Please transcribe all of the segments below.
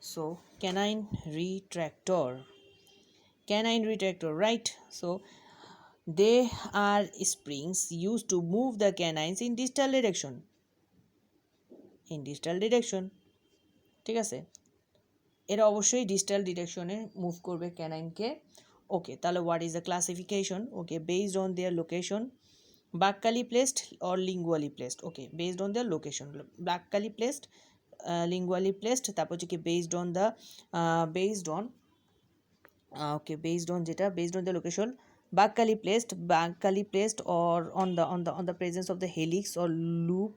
So canine retractor, right? So they are springs used to move the canines in distal direction, ঠিক আছে, এরা অবশ্যই distal ডিরেকশনে move করবে ক্যানাইনকে। ওকে, তাহলে what is the classification? Okay, based on their location, buccally placed or lingually placed. Okay, based on their location, buccally placed, lingually placed, তারপর হচ্ছে কি based on the based on okay based on যেটা based on the location, buccally placed or on the presence of the helix or loop.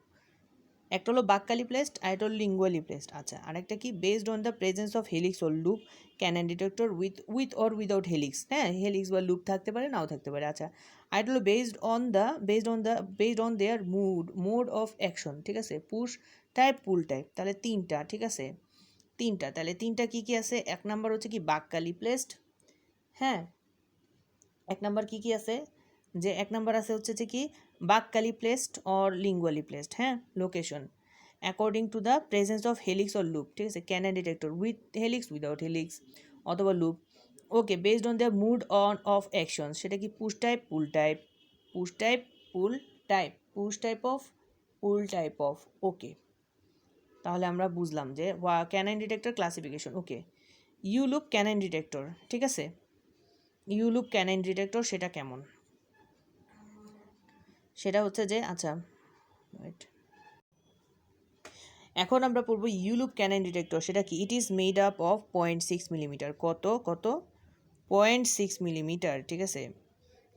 একটা হলো বাক্যালি placed আর একটা হলো লিঙ্গুয়ালি placed. আচ্ছা, আরেকটা কি based on the presence of helix or loop Canon detector with or without helix. হ্যাঁ, helix বা loop থাকতে পারে, নাও থাকতে পারে। আচ্ছা, আরেকটা হলো based on their mode of action. ঠিক আছে, পুশ টাইপ, পুল টাইপ। তাহলে তিনটা, ঠিক আছে, তিনটা। তাহলে তিনটা কি কি আছে? এক নাম্বার হচ্ছে কি বাক্যালি প্লেসড। হ্যাঁ, এক নাম্বার কি কি আছে? যে এক নাম্বার আছে হচ্ছে যে কি buccally placed or lingually placed. হ্যাঁ, location according to the presence of helix or loop. ঠিক আছে, canine detector with helix, without helix, অথবা loop. Okay, based on their mode on of action, সেটা কি push type, pull type, push type, pull type, push type of, pull type of. Okay, তাহলে আমরা বুঝলাম যে canine retractor classification. Okay, U loop Canon retractor, ঠিক আছে, you loop Canon detector সেটা কেমন? সেটা হচ্ছে যে, আচ্ছা ওয়েট, এখন আমরা পড়বো ইউলুপ ক্যানন ডিটেক্টর। সেটা কি? It is made up of 0.6 millimetre. কত কত? 0.6 মিলিমিটার, ঠিক আছে।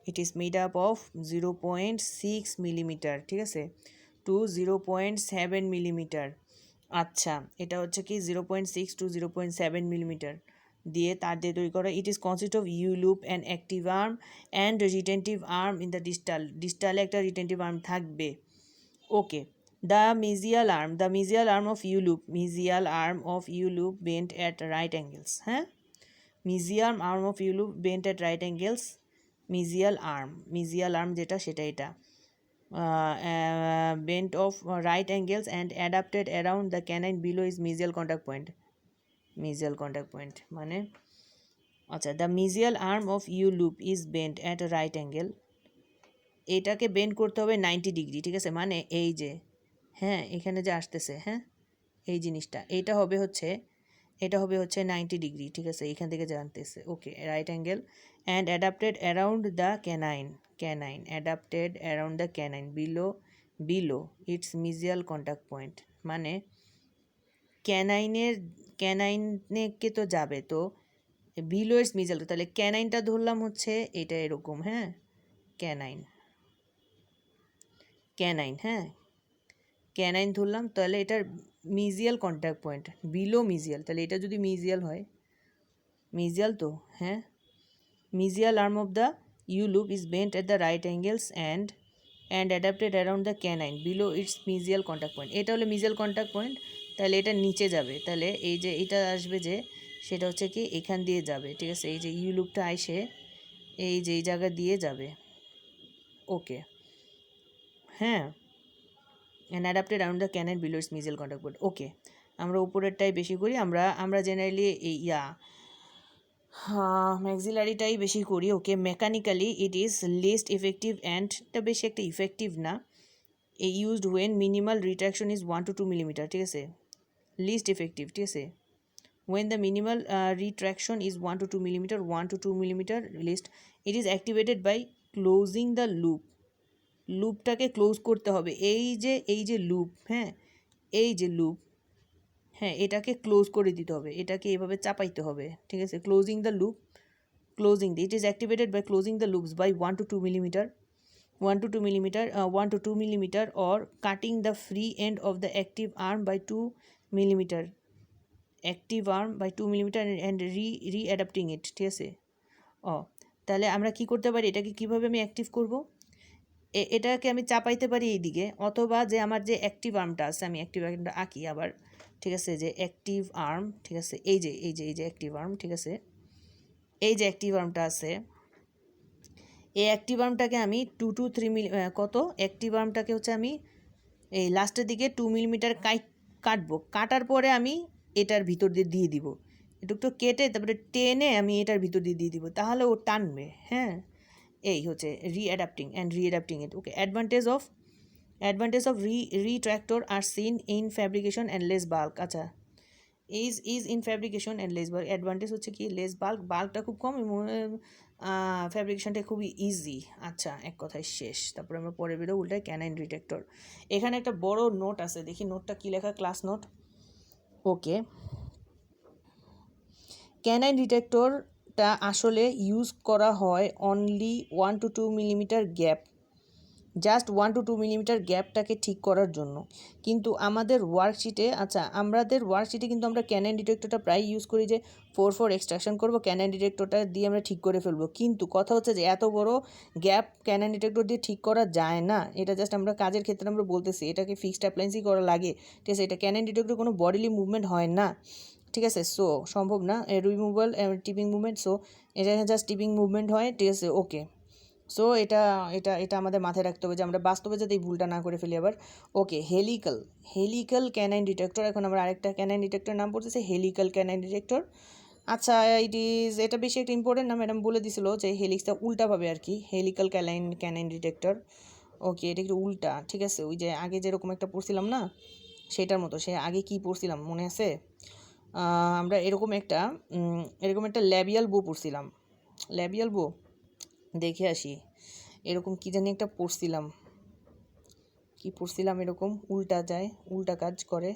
It is made up of 0.6 millimetre, ঠিক আছে, টু 0.7 মিলিমিটার। আচ্ছা, এটা হচ্ছে কি 0.6 টু 0.7 মিলিমিটার দিয়ে তার দিয়ে তৈরি করা। It is consist of U loop and active arm and retentive arm in the ডিস্টালে একটা রিটেন্টিভ আর্ম থাকবে। ওকে, the mesial arm of U loop bent at right angles. হ্যাঁ, mesial arm of U loop bent at right angles, mesial arm যেটা সেটা এটা bent of right angles and adapted around the canine below is mesial contact point. মানে আচ্ছা, the mesial arm of U loop is bent at a right angle, এটাকে bend করতে হবে 90 degree, ঠিক আছে, মানে এই যে, হ্যাঁ, এখানে যে আসতেছে, হ্যাঁ, এই জিনিসটা, এটা হবে হচ্ছে 90 ডিগ্রি, ঠিক আছে, এখান থেকে জানতেছে। Okay, right angle and adapted around the canine adapted around the canine below its mesial contact point, মানে ক্যানাইনকে তো যাবে, তো বিলো ইটস মিজিয়াল, তাহলে ক্যানাইনটা ধরলাম হচ্ছে এটা এরকম। হ্যাঁ, ক্যানাইন, হ্যাঁ, ক্যানাইন ধরলাম, তাহলে এটার mesial contact point below mesial, তাহলে এটা যদি মিজিয়াল হয়, মিজিয়াল তো, হ্যাঁ, mesial arm of the U loop is bent at the right angles and adapted around the canine below its mesial contact point. এটা হলো মিজিয়াল কন্ট্যাক্ট পয়েন্ট, তাহলে এটা নিচে যাবে, তাহলে এই যে এটা আসবে যে, সেটা হচ্ছে কি এখান দিয়ে যাবে, ঠিক আছে, এই যে ইউ লুপটা আইসে এই যে এই জায়গা দিয়ে যাবে। ওকে, হ্যাঁ, and adapted around the canine below its mesial contact point. Okay, আমরা উপরেরটাই বেশি করি, আমরা জেনারেলি এই ম্যাক্সিলারিটাই বেশি করি। Okay, mechanically it is least effective and এটা বেশি একটা ইফেক্টিভ না, এই used when minimal retraction is 1 to 2 millimetre, ঠিক আছে, লিস্ট ইফেক্টিভ, ঠিক আছে, when the minimal retraction is 1 to 2 millimeter, 1 to 2 millimeter list, it is activated by closing the loop, লুপটাকে ক্লোজ করতে হবে, এই যে লুপ, হ্যাঁ, এই যে লুপ, হ্যাঁ, এটাকে ক্লোজ করে দিতে হবে, এটাকে এভাবে চাপাইতে হবে, ঠিক আছে, it is activated by closing the loops by 1 to 2 millimeter, 1 to 2 millimeter, or cutting the free end of the active arm by 2 millimeter, and re-adapting it, ঠিক আছে। তাহলে আমরা কি করতে পারি, এটাকে কিভাবে আমি অ্যাক্টিভ করব? এটাকে আমি চাপাইতে পারি এইদিকে, অথবা যে আমার যে অ্যাক্টিভ আর্মটা আছে, আমি অ্যাক্টিভ আর্মটা আঁকি আবার, ঠিক আছে, যে অ্যাক্টিভ আর্ম, ঠিক আছে, এই যে অ্যাক্টিভ আর্ম, ঠিক আছে, এই যে অ্যাক্টিভ আর্মটা আছে, এই অ্যাক্টিভ আর্মটাকে আমি 2 to 3 অ্যাক্টিভ আর্মটাকে হচ্ছে আমি এই লাস্টের দিকে 2 মিলিমিটার কাটবো, কাটার পরে আমি এটার ভিতর দিয়ে দিব, একটু কেটে তারপরে টেনে আমি এটার ভিতর দিয়ে দিব, তাহলে ও টানবে। হ্যাঁ, এই হচ্ছে readapting and readapting it. Okay, advantage of retractor are ease in fabrication and less bulk. আচ্ছা, ease in fabrication and less bulk. Advantage হচ্ছে কি লেস বাল্কটা খুব কম এবং ফ্যাব্রিকেশনটা খুবই ইজি। আচ্ছা, এক কথায় শেষ। তারপরে আমরা পরে বেরো উল্টায় ক্যানাইন ডিটেক্টর। এখানে একটা বড় নোট আছে, দেখি নোটটা কী লেখা, ক্লাস নোট। ওকে, ক্যানাইন ডিটেক্টরটা আসলে ইউজ করা হয় only 1 to 2 millimetre gap, just 1 to 2 millimetre গ্যাপটাকে ঠিক করার জন্য। কিন্তু আমাদের ওয়ার্কশিটে কিন্তু আমরা ক্যানাইন ডিটেক্টরটা প্রায় ইউজ করি যে 4 এক্সট্রাকশন করবো, ক্যানাইন ডিটেক্টরটা দিয়ে আমরা ঠিক করে ফেলবো। কিন্তু কথা হচ্ছে যে এত বড় গ্যাপ ক্যানাইন ডিটেক্টর দিয়ে ঠিক করা যায় না। এটা জাস্ট আমরা কাজের ক্ষেত্রে আমরা বলতেছি, এটাকে ফিক্সড অ্যাপ্লায়েন্সই করা লাগে। ঠিক আছে, এটা ক্যানাইন ডিটেক্টর কোনো বডিলি মুভমেন্ট হয় না। ঠিক আছে, সো সম্ভব না রিমুভাল টিপিং মুভমেন্ট, সো এটা জাস্ট টিপিং মুভমেন্ট হয়। ঠিক আছে, ওকে। সো এটা এটা এটা আমাদের মাথায় রাখতে হবে যে আমরা বাস্তবে যাতে এই ভুলটা না করে ফেলি আবার। ওকে, হেলিক্যাল ক্যানাইন ডিটেক্টর। এখন আমরা আরেকটা ক্যানাইন ডিটেক্টর নাম পড়তেছে হেলিক্যাল ক্যানাইন ডিটেক্টর। আচ্ছা, এটা বেশি একটা ইম্পর্টেন্ট না, ম্যাডাম বলে দিছিল যে হেলিক্সটা উল্টাভাবে আর কি, হেলিক্যাল ক্যানাইন ডিটেক্টর। ওকে, এটা একটু উল্টা। ঠিক আছে, ওই যে আগে যেরকম একটা পড়ছিলাম না, সেটার মতো। সে আগে কি পড়ছিলাম মনে আছে? আমরা এরকম একটা ল্যাবিয়াল বো পড়ছিলাম। ল্যাবিয়াল বো দেখে আসি, এরকম কী জানি একটা পড়ছিলাম এরকম উল্টা যায়, উল্টা কাজ করে।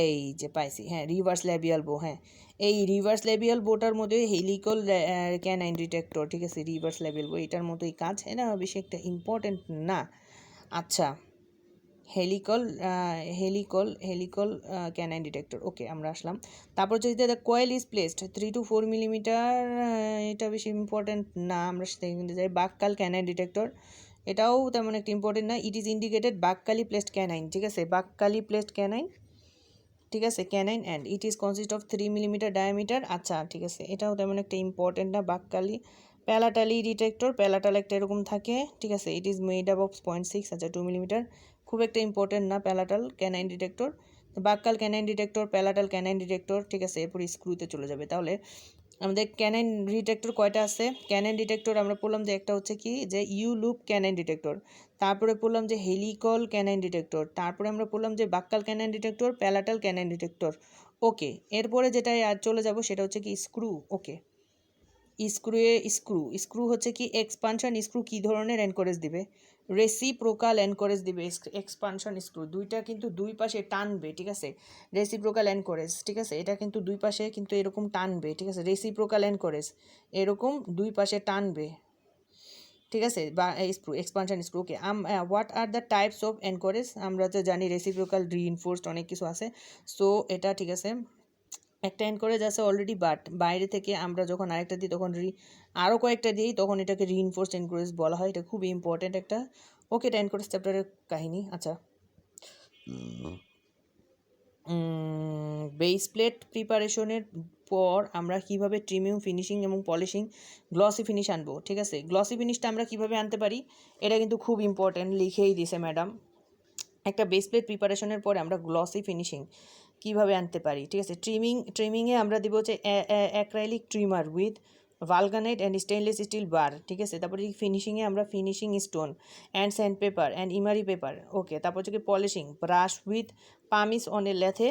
এই যে পাইছি, হ্যাঁ, রিভার্স ল্যাবিয়াল বো। হ্যাঁ, এই রিভার্স ল্যাবিয়াল বোটার মধ্যে হেলিক্যাল ক্যানাইন ডিটেক্টর। ঠিক আছে, রিভার্স ল্যাবিয়াল বো এটার মতোই কাজ, এটা বেশি একটা ইম্পর্টেন্ট না। আচ্ছা, হেলিকল ক্যানাইন ডিটেক্টর। ওকে, আমরা আসলাম। তারপর যদি the coil is placed 3 to 4 millimetre, এটা বেশি ইম্পর্টেন্ট না, আমরা সেখানে যাই। বাককাল ক্যানাইন ডিটেক্টর, এটাও তেমন একটা ইম্পর্টেন্ট না। It is indicated buccally placed canine. ঠিক আছে, বাককালি প্লেসড ক্যানাইন। ঠিক আছে, canine and it is consist of 3 millimetre diameter. আচ্ছা, ঠিক আছে, এটাও তেমন একটা ইম্পর্টেন্ট না। বাককালি প্যালাটালি ডিটেক্টর, প্যালাটাল একটা এরকম থাকে। ঠিক আছে, it is made up of 0.6, আচ্ছা 2 মিলিমিটার, খুব একটা ইম্পর্টেন্ট না palatal canine detector. Buccal canine detector, palatal canine detector. ঠিক আছে, এরপর স্ক্রুতে চলে যাবে। তাহলে আমাদের ক্যানাইন ডিটেক্টর কয়টা আছে? ক্যানাইন ডিটেক্টর আমরা বললাম যে একটা হচ্ছে কি যে ইউ লুপ ক্যানাইন ডিটেক্টর, তারপরে বললাম যে হেলিকল ক্যানাইন ডিটেক্টর, তারপরে আমরা বললাম যে বাক্কাল canine detector, palatal canine detector. ওকে, এরপরে যেটা আর চলে যাব সেটা হচ্ছে কি স্ক্রু। ওকে, স্ক্রু হচ্ছে কি এক্সপানশন স্ক্রু কী ধরনের এনকরেজ দিবে? রেসিপ্রোকাল এনকরেজ দিবে। এক্সপানশন স্ক্রু দুইটা কিন্তু দুই পাশে টানবে। ঠিক আছে, রেসিপ্রোকাল এনকরেজ। ঠিক আছে, এটা কিন্তু দুই পাশে কিন্তু এরকম টানবে। ঠিক আছে, রেসিপ্রোকাল এনকরেজ এরকম দুই পাশে টানবে। ঠিক আছে, বা screw expansion screw. Okay, what are the types of anchorage? আমরা তো জানি রেসিপ্রোকাল, রিইনফোর্সড, অনেক কিছু আছে। সো এটা ঠিক আছে, একটা এনকরেজ আছে অলরেডি, বাট বাইরে থেকে আমরা যখন আরেকটা দিই তখন আরও কয়েকটা দিই, তখন এটাকে রিইনফোর্সড এনকরেজ বলা হয়। এটা খুবই ইম্পর্ট্যান্ট একটা। ওকে, এটা এনকরেজ চ্যাপ্টারের কাহিনী। আচ্ছা, বেস প্লেট প্রিপারেশনের পর আমরা কিভাবে ট্রিমিং, ফিনিশিং এবং পলিশিং, গ্লসি ফিনিশ আনবো। ঠিক আছে, গ্লসি ফিনিশটা আমরা কিভাবে আনতে পারি এটা কিন্তু খুব ইম্পর্ট্যান্ট, লিখেই দিছে ম্যাডাম। একটা বেস প্লেট প্রিপারেশনের পরে আমরা গ্লসি ফিনিশিং কীভাবে আনতে পারি। ঠিক আছে, ট্রিমিংয়ে আমরা দিব হচ্ছে acrylic trimmer with vulcanite and stainless steel bar. ঠিক আছে, তারপরে ফিনিশিংয়ে আমরা finishing stone and sand paper and emery paper. Okay, তারপর হচ্ছে কি polishing brush with pumice on a lathe.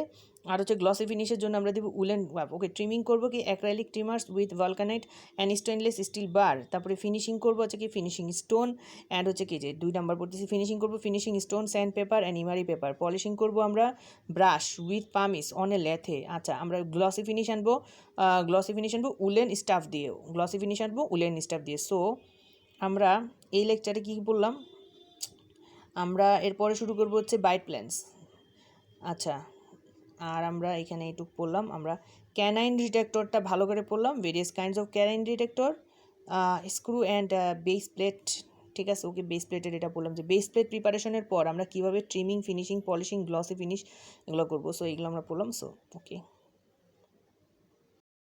আর হচ্ছে গ্লসি ফিনিশের জন্য আমরা দেবো উলেন ওয়াপ। ওকে, ট্রিমিং করবো কি acrylic trimmers with vulcanite and stainless steel bar. তারপরে ফিনিশিং করবো হচ্ছে কি ফিনিশিং স্টোন অ্যান্ড হচ্ছে কি যে 2 নাম্বার পড়তেছি, ফিনিশিং করবো finishing stone, sand paper and emery paper. Polishing করবো আমরা brush with pumice on a lathe. আচ্ছা, আমরা গ্লসি ফিনিশ আনবো উলেন স্টাফ দিয়ে। সো আমরা এই লেকচারে কী বললাম, আমরা এরপরে শুরু করবো হচ্ছে বাইট প্ল্যান্স। আচ্ছা, আর আমরা এখানে এইটুকু পড়লাম, আমরা ক্যানাইন ডিটেক্টরটা ভালো করে পড়লাম, various kinds of canine detector, screw and base plate. ঠিক আছে, ওকে, বেস প্লেটের এটা বললাম যে বেস প্লেট প্রিপারেশনের পর আমরা কীভাবে trimming, finishing, polishing, glossy finish এগুলো করবো। সো এগুলো আমরা পড়লাম। So okay.